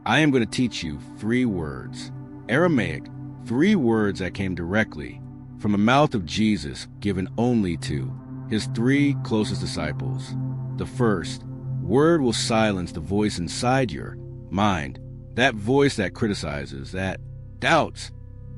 I am going to teach you 3 words. Aramaic, 3 words that came directly from the mouth of Jesus, given only to his 3 closest disciples. The first word will silence the voice inside your mind, that voice that criticizes, that doubts,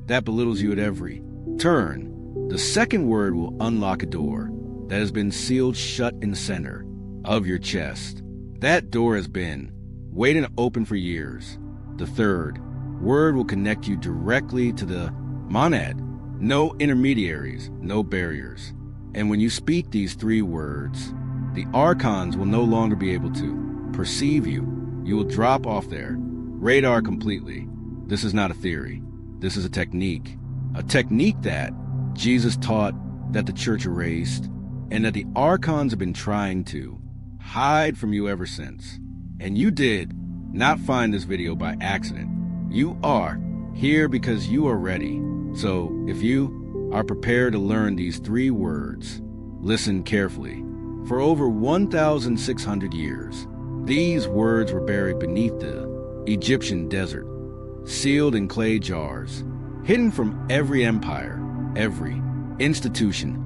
that belittles you at every turn. The second word will unlock a door that has been sealed shut in the center of your chest. That door has been waiting to open for years. The third word will connect you directly to the monad. No intermediaries, no barriers. And when you speak these 3 words, the Archons will no longer be able to perceive you. You will drop off their radar completely. This is not a theory. This is a technique that Jesus taught, that the church erased, and that the Archons have been trying to hide from you ever since. And you did not find this video by accident. You are here because you are ready. So if you are prepared to learn these 3 words, listen carefully. For over 1,600 years, these words were buried beneath the Egyptian desert, sealed in clay jars, hidden from every empire, every institution,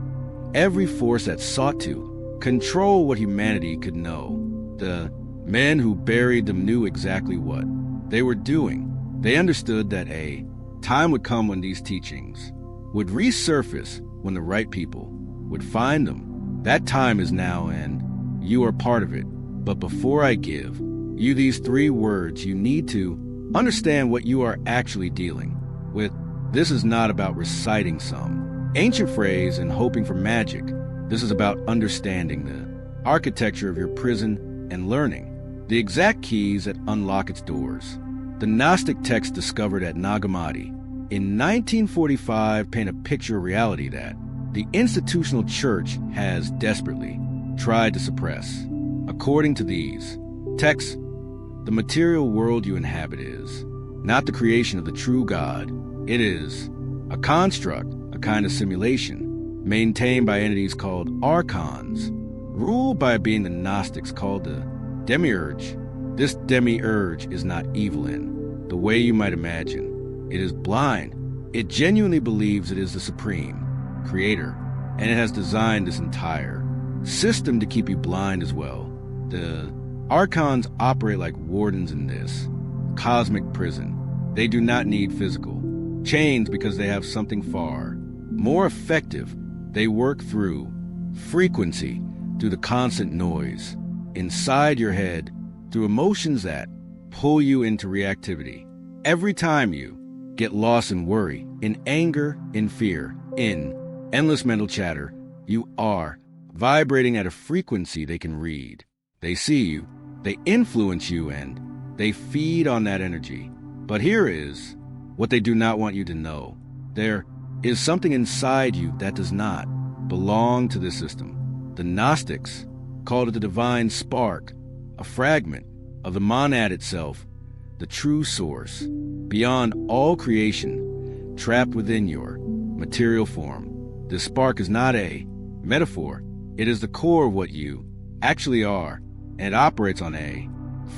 every force that sought to control what humanity could know. The men who buried them knew exactly what they were doing. They understood that a time would come when these teachings would resurface, when the right people would find them. That time is now, and you are part of it. But before I give you these 3 words, you need to understand what you are actually dealing with. This is not about reciting some ancient phrase and hoping for magic. This is about understanding the architecture of your prison and learning the exact keys that unlock its doors. The Gnostic text discovered at Nag Hammadi in 1945 paint a picture of reality that the institutional church has desperately tried to suppress. According to these texts, the material world you inhabit is not the creation of the true God. It is a construct, a kind of simulation, maintained by entities called Archons, ruled by a being the Gnostics called the Demiurge. This Demiurge is not evil in the way you might imagine. It is blind. It genuinely believes it is the supreme creator, and it has designed this entire system to keep you blind as well. The Archons operate like wardens in this cosmic prison. They do not need physical chains because they have something far more effective. They work through frequency, through the constant noise inside your head, through emotions that pull you into reactivity. Every time you get lost in worry, in anger, in fear, in endless mental chatter, you are vibrating at a frequency they can read. They see you, they influence you, and they feed on that energy. But here is what they do not want you to know. There is something inside you that does not belong to this system. The Gnostics called it the divine spark, a fragment of the monad itself, the true source, beyond all creation, trapped within your material form. This spark is not a metaphor. It is the core of what you actually are, and it operates on a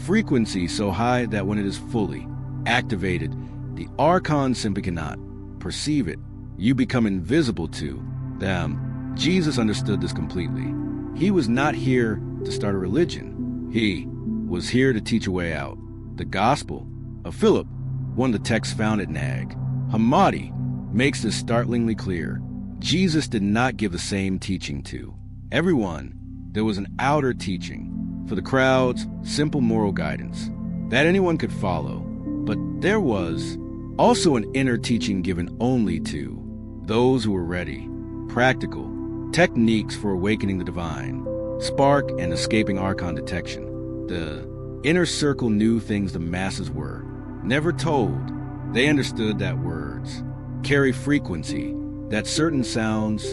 frequency so high that when it is fully activated, the Archon simply cannot perceive it. You become invisible to them. Jesus understood this completely. He was not here to start a religion. He was here to teach a way out. The Gospel of Philip, one of the texts found at Nag Hammadi, makes this startlingly clear. Jesus did not give the same teaching to everyone. There was an outer teaching for the crowds, simple moral guidance that anyone could follow. But there was also an inner teaching given only to those who were ready, practical techniques for awakening the divine spark and escaping Archon detection. The inner circle knew things the masses were never told. They understood that words carry frequency, that certain sounds,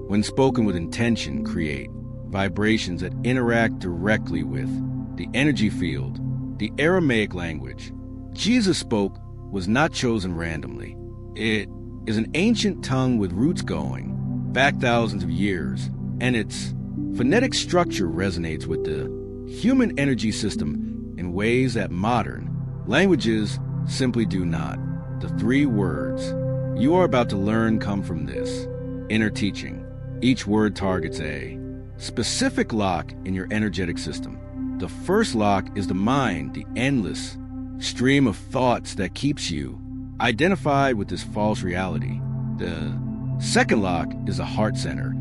when spoken with intention, create vibrations that interact directly with the energy field. The Aramaic language Jesus spoke was not chosen randomly. It is an ancient tongue with roots going back thousands of years, and its phonetic structure resonates with the human energy system in ways that modern Languages simply do not. The 3 words you are about to learn come from this inner teaching. Each word targets a specific lock in your energetic system. The first lock is the mind, the endless stream of thoughts that keeps you identified with this false reality. The second lock is the heart center,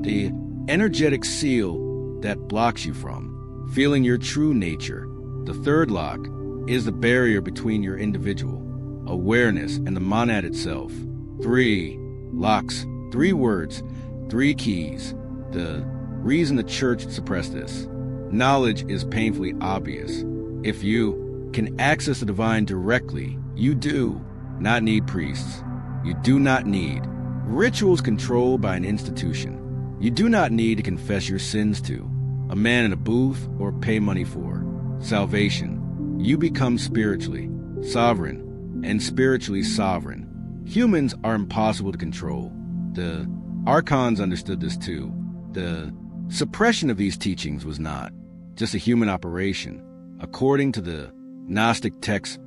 the energetic seal that blocks you from feeling your true nature. The third lock is the barrier between your individual awareness and the monad itself. 3 locks, 3 words, 3 keys. The reason the church suppressed this. Knowledge is painfully obvious. If you can access the divine directly, you do not need priests. You do not need rituals controlled by an institution. You do not need to confess your sins to a man in a booth or pay money for salvation. You become spiritually sovereign and spiritually sovereign. Humans are impossible to control. The Archons understood this too. The suppression of these teachings was not just a human operation. According to the Gnostic texts,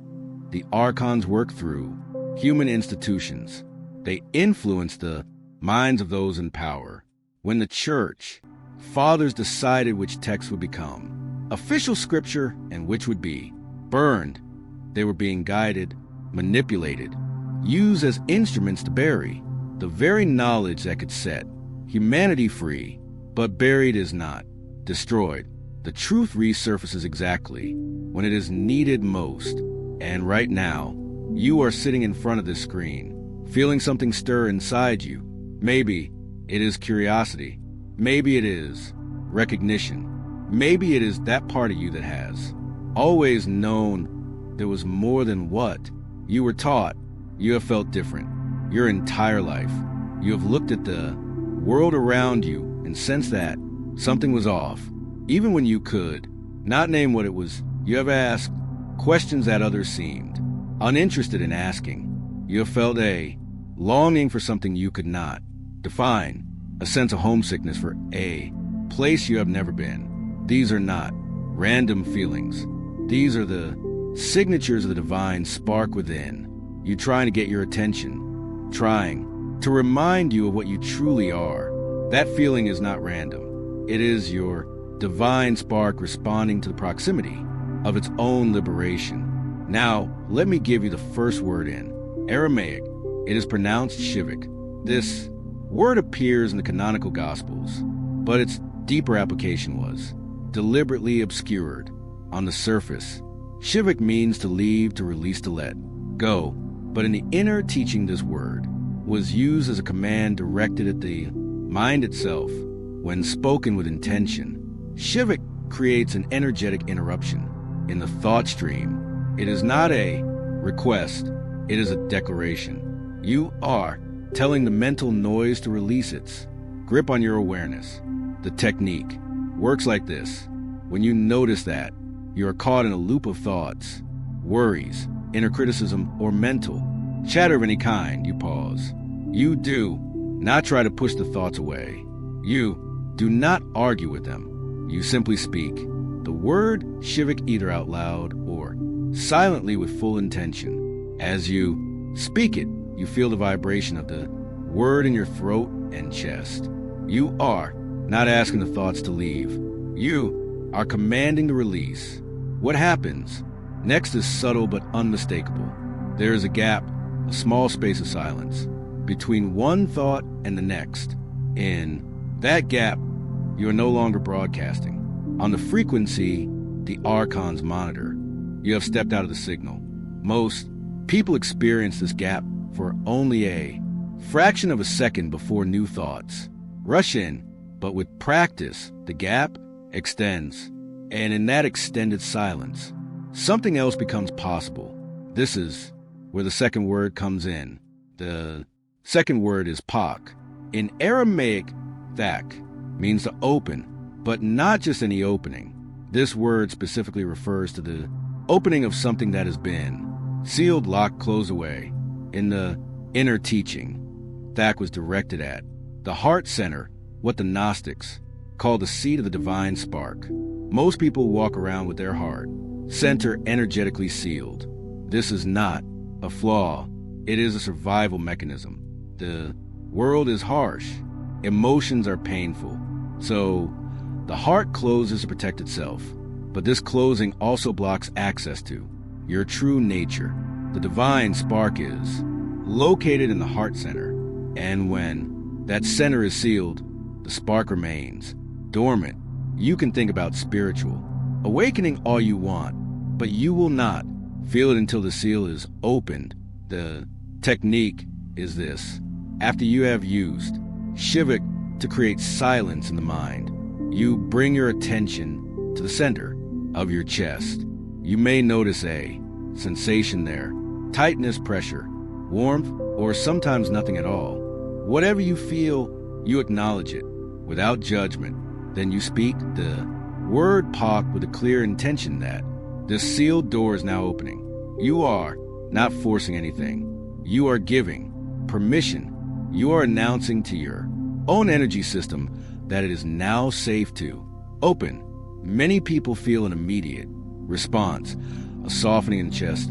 the Archons worked through human institutions. They influenced the minds of those in power. When the church fathers decided which texts would become official scripture and which would be burned, they were being guided, manipulated, used as instruments to bury the very knowledge that could set humanity free. But buried is not destroyed. The truth resurfaces exactly when it is needed most. And right now, you are sitting in front of this screen, feeling something stir inside you. Maybe it is curiosity. Maybe it is recognition. Maybe it is that part of you that has always known there was more than what you were taught. You have felt different your entire life. You have looked at the world around you and sensed that something was off. Even when you could not name what it was, you have asked questions that others seemed uninterested in asking. You have felt a longing for something you could not define, a sense of homesickness for a place you have never been. These are not random feelings. These are the signatures of the divine spark within you, trying to get your attention, trying to remind you of what you truly are. That feeling is not random. It is your divine spark responding to the proximity of its own liberation. Now, let me give you the first word in Aramaic. It is pronounced shivik. This word appears in the canonical Gospels, but its deeper application was deliberately obscured on the surface. Shivik means to leave, to release, to let go. But in the inner teaching, this word was used as a command directed at the mind itself. When spoken with intention, shivik creates an energetic interruption in the thought stream. It is not a request, it is a declaration. You are telling the mental noise to release its grip on your awareness. The technique works like this. When you notice that you are caught in a loop of thoughts, worries, inner criticism, or mental chatter of any kind, you pause. You do not try to push the thoughts away. You do not argue with them. You simply speak the word shivik either out loud or silently with full intention. As you speak it, you feel the vibration of the word in your throat and chest. You are not asking the thoughts to leave. You are commanding the release. What happens next is subtle but unmistakable. There is a gap, a small space of silence between one thought and the next. In that gap, you are no longer broadcasting on the frequency the Archons monitor. You have stepped out of the signal. Most people experience this gap for only a fraction of a second before new thoughts rush in, but with practice, the gap extends, and in that extended silence, something else becomes possible. This is where the second word comes in. The second word is pak. In Aramaic, thak means to open, but not just any opening. This word specifically refers to the opening of something that has been sealed, locked, closed away. In the inner teaching, thak was directed at the heart center, what the Gnostics call the seat of the divine spark. Most people walk around with their heart center energetically sealed. This is not a flaw. It is a survival mechanism. The world is harsh. Emotions are painful. So the heart closes to protect itself. But this closing also blocks access to your true nature. The divine spark is located in the heart center. And when that center is sealed, the spark remains dormant. You can think about spiritual awakening all you want, but you will not feel it until the seal is opened. The technique is this. After you have used Shivak to create silence in the mind, you bring your attention to the center of your chest. You may notice a sensation there, tightness, pressure, warmth, or sometimes nothing at all. Whatever you feel, you acknowledge it without judgment. Then you speak the word Pak with a clear intention that this sealed door is now opening. You are not forcing anything. You are giving permission. You are announcing to your own energy system that it is now safe to open. Many people feel an immediate response, a softening in the chest,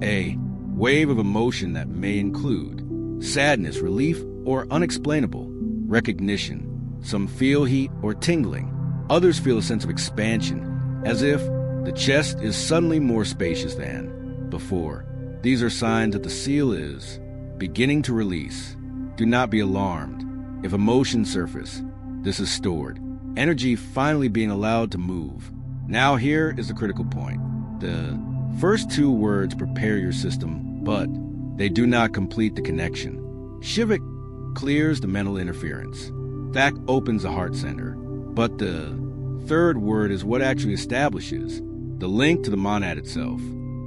a wave of emotion that may include sadness, relief, or unexplainable recognition. Some feel heat or tingling. Others feel a sense of expansion, as if the chest is suddenly more spacious than before. These are signs that the seal is beginning to release. Do not be alarmed if emotions surface. This is stored energy finally being allowed to move. Now here is the critical point. The first two words prepare your system, but they do not complete the connection. Shivak clears the mental interference. That opens the heart center. But the third word is what actually establishes the link to the monad itself.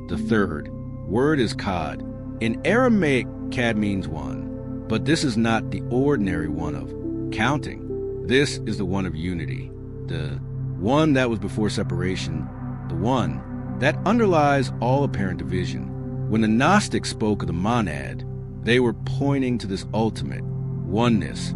The third word is Kad. In Aramaic, Kad means one, but this is not the ordinary one of counting. This is the one of unity, the one that was before separation, the one that underlies all apparent division. When the Gnostics spoke of the monad, they were pointing to this ultimate oneness,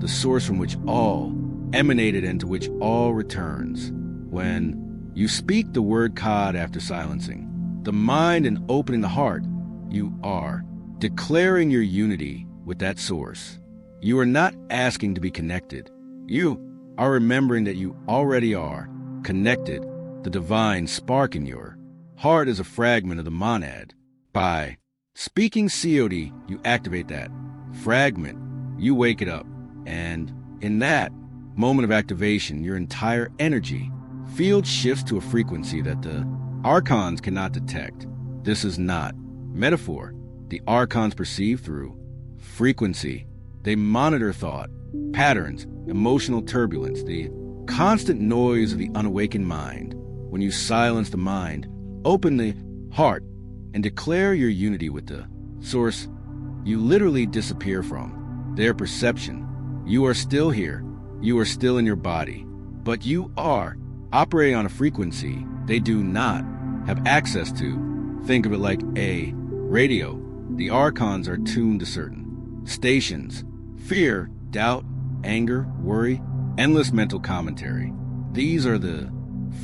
the source from which all emanated and to which all returns. When you speak the word Kad after silencing the mind and opening the heart, you are declaring your unity with that source. You are not asking to be connected. You are remembering that you already are connected. The divine spark in your heart is a fragment of the monad. By speaking COD, you activate that fragment. You wake it up. And in that moment of activation, your entire energy field shifts to a frequency that the Archons cannot detect. This is not metaphor. The Archons perceive through frequency. They monitor thought, patterns, emotional turbulence, the constant noise of the unawakened mind. When you silence the mind, open the heart, and declare your unity with the source, you literally disappear from their perception. You are still here. You are still in your body. But you are operating on a frequency they do not have access to. Think of it like a radio. The Archons are tuned to certain stations. Fear, doubt, anger, worry, endless mental commentary. These are the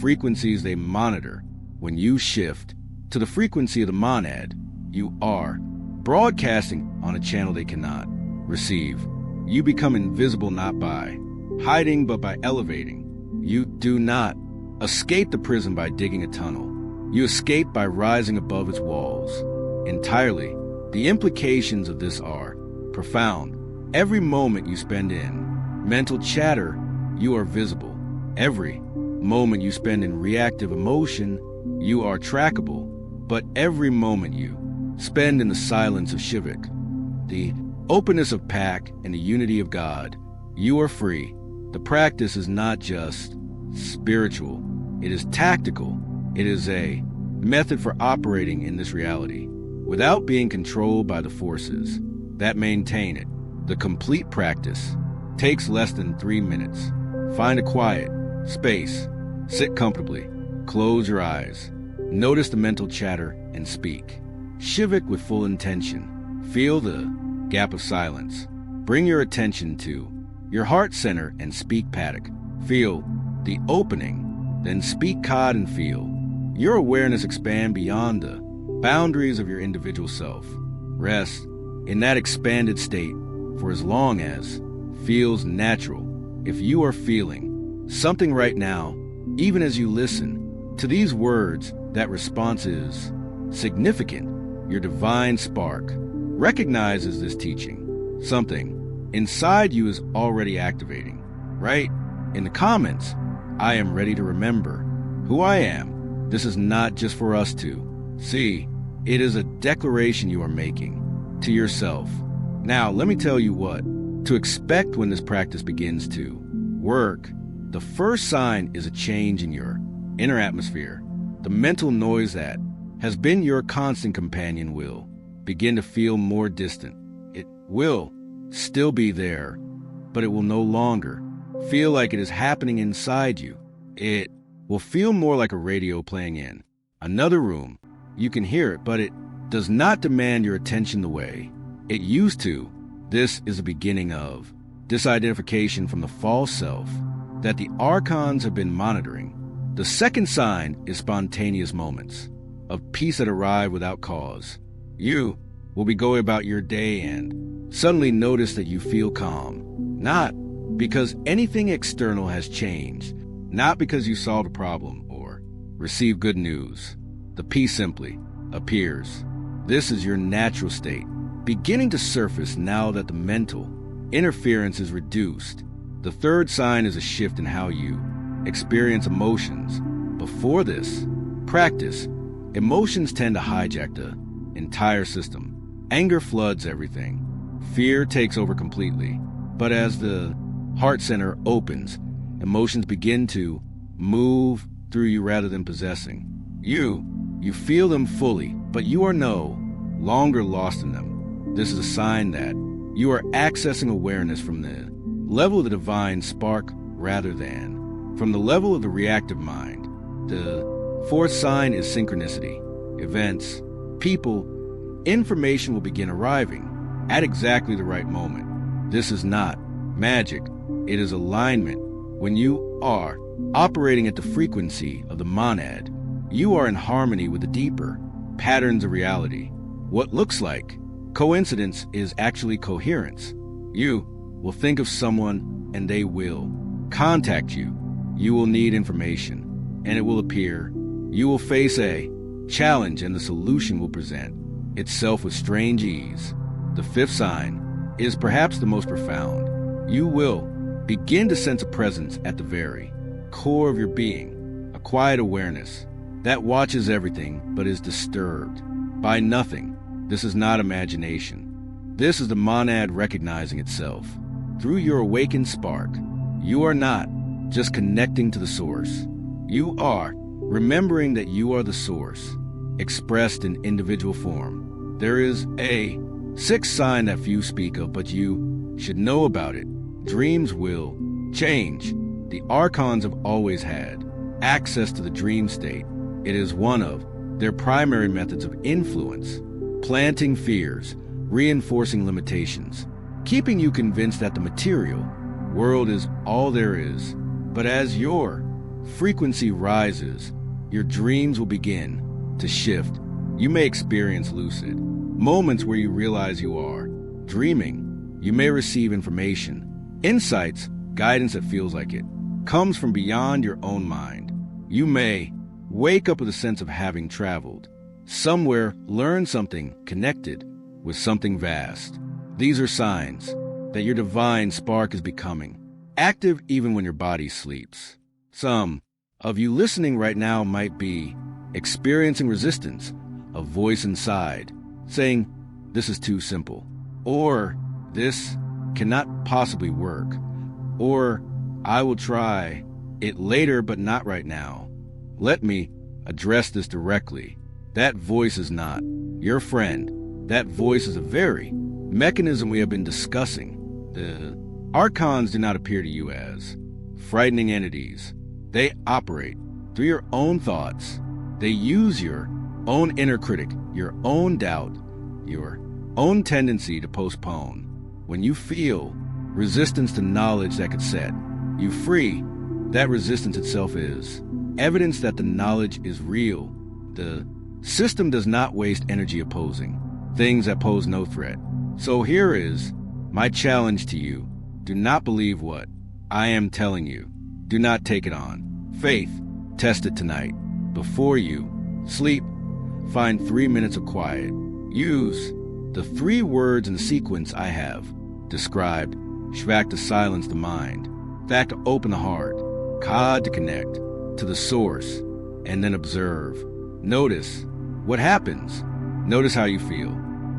frequencies they monitor. When you shift to the frequency of the monad, you are broadcasting on a channel they cannot receive. You become invisible not by hiding, but by elevating. You do not escape the prison by digging a tunnel. You escape by rising above its walls entirely. The implications of this are profound. Every moment you spend in mental chatter, you are visible. Every moment you spend in reactive emotion, you are trackable. But every moment you spend in the silence of Shivak, the openness of Pak, and the unity of God, you are free. The practice is not just spiritual. It is tactical. It is a method for operating in this reality without being controlled by the forces that maintain it. The complete practice takes less than 3 minutes. Find a quiet space. Sit comfortably. Close your eyes. Notice the mental chatter and speak. Shivak with full intention. Feel the gap of silence. Bring your attention to your heart center and speak Paddock. Feel the opening. Then speak Kad and feel your awareness expand beyond the boundaries of your individual self. Rest in that expanded state for as long as feels natural. If you are feeling something right now, even as you listen to these words, that response is significant. Your divine spark recognizes this teaching. Something inside you is already activating. Write in the comments, I am ready to remember who I am. This is not just for us to see. It is a declaration you are making to yourself. Now, let me tell you what to expect when this practice begins to work. The first sign is a change in your inner atmosphere. The mental noise that has been your constant companion will begin to feel more distant. It will still be there, but it will no longer feel like it is happening inside you. It will feel more like a radio playing in another room. You can hear it, but it does not demand your attention the way it used to. This is the beginning of disidentification from the false self that the Archons have been monitoring. The second sign is spontaneous moments of peace that arrive without cause. You will be going about your day and suddenly notice that you feel calm, not because anything external has changed, not because you solved a problem or received good news. The peace simply appears. This is your natural state, beginning to surface now that the mental interference is reduced. The third sign is a shift in how you experience emotions. Before this practice, emotions tend to hijack the entire system. Anger floods everything. Fear takes over completely. But as the heart center opens, emotions begin to move through you rather than possessing. You feel them fully, but you are no longer lost in them. This is a sign that you are accessing awareness from the level of the divine spark rather than from the level of the reactive mind. The fourth sign is synchronicity. Events, people, information will begin arriving at exactly the right moment. This is not magic. It is alignment. When you are operating at the frequency of the monad, you are in harmony with the deeper patterns of reality. What looks like coincidence is actually coherence. You will think of someone and they will contact you. You will need information and it will appear. You will face a challenge and the solution will present itself with strange ease. The fifth sign is perhaps the most profound. You will begin to sense a presence at the very core of your being, a quiet awareness that watches everything but is disturbed by nothing. This is not imagination. This is the monad recognizing itself. Through your awakened spark, you are not just connecting to the source. You are remembering that you are the source, expressed in individual form. There is a sixth sign that few speak of, but you should know about it. Dreams will change. The Archons have always had access to the dream state. It is one of their primary methods of influence, planting fears, reinforcing limitations, keeping you convinced that the material world is all there is. But as your frequency rises, your dreams will begin to shift. You may experience lucid moments where you realize you are dreaming. You may receive information, insights, guidance that feels like it comes from beyond your own mind. You may wake up with a sense of having traveled somewhere, learned something, connected with something vast. These are signs that your divine spark is becoming active even when your body sleeps. Some of you listening right now might be experiencing resistance, a voice inside saying, this is too simple, or this cannot possibly work, or I will try it later but not right now. Let me address this directly. That voice is not your friend. That voice is a very mechanism we have been discussing. The Archons do not appear to you as frightening entities. They operate through your own thoughts. They use your own inner critic, your own doubt, your own tendency to postpone. When you feel resistance to knowledge that could set you free, that resistance itself is evidence that the knowledge is real. The system does not waste energy opposing things that pose no threat. So here is my challenge to you. Do not believe what I am telling you. Do not take it on faith. Test it tonight. Before you sleep, find 3 minutes of quiet. Use the 3 words in sequence I have described. Shvak to silence the mind. Thak to open the heart. Kad to connect to the source. And then observe. Notice what happens. Notice how you feel.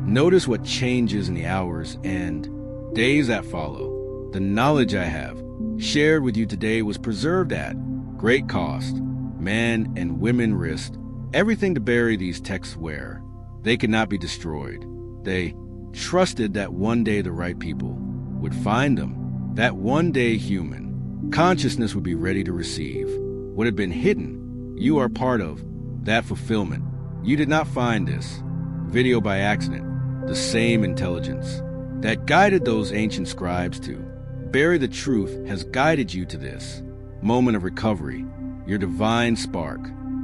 Notice what changes in the hours and days that follow. The knowledge I have shared with you today was preserved at great cost. Men and women risked everything to bury these texts where they could not be destroyed. They trusted that one day the right people would find them, that one day human consciousness would be ready to receive what had been hidden. You are part of that fulfillment. You did not find this video by accident. The same intelligence that guided those ancient scribes to bury the truth has guided you to this moment of recovery. Your divine spark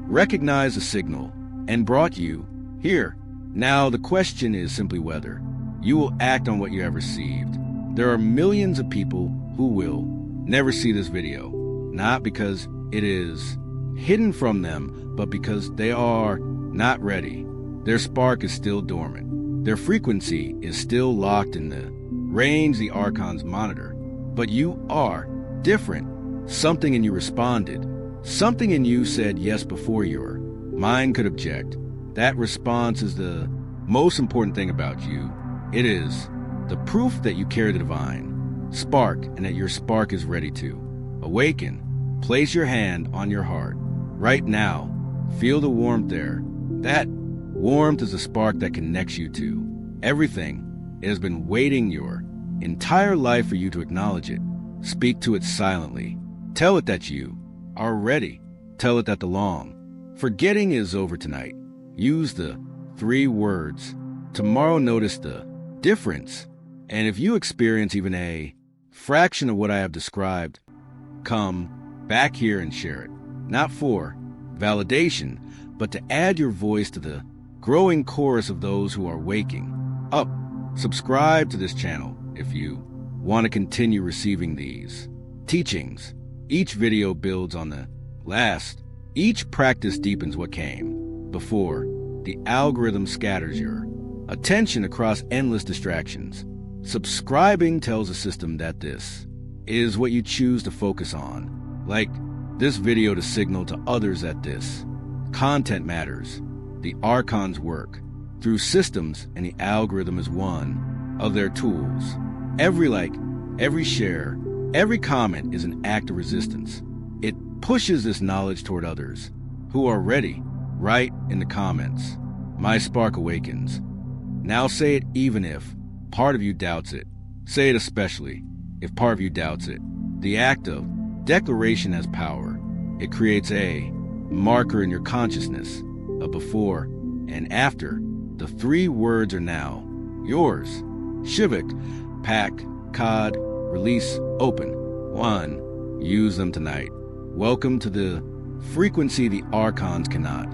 recognized the signal and brought you here. Now the question is simply whether you will act on what you have received. There are millions of people who will never see this video, not because it is hidden from them, but because they are not ready. Their spark is still dormant. Their frequency is still locked in the range the Archons monitor. But you are different. Something in you responded. Something in you said yes before your mind could object. That response is the most important thing about you. It is the proof that you carry the divine spark and that your spark is ready to awaken. Place your hand on your heart right now. Feel the warmth there. That warmth is a spark that connects you to everything. It has been waiting your entire life for you to acknowledge it. Speak to it silently. Tell it that you are ready. Tell it that the long forgetting is over tonight. Use the 3 words. Tomorrow notice the difference. And if you experience even a fraction of what I have described, come back here and share it. Not for validation, but to add your voice to the growing chorus of those who are waking up. Subscribe to this channel if you want to continue receiving these teachings. Each video builds on the last. Each practice deepens what came before. The algorithm scatters your attention across endless distractions. Subscribing tells the system that this is what you choose to focus on. Like this video to signal to others that this content matters. The Archons work through systems, and the algorithm is one of their tools. Every like, every share, every comment is an act of resistance. It pushes this knowledge toward others who are ready. Write in the comments, "My spark awakens." Now say it even if part of you doubts it. Say it especially if part of you doubts it. The act of declaration has power. It creates a marker in your consciousness, a before and after. The 3 words are now yours. Shivak, pack, Kad, release, open. 1. Use them tonight. Welcome to the frequency the Archons cannot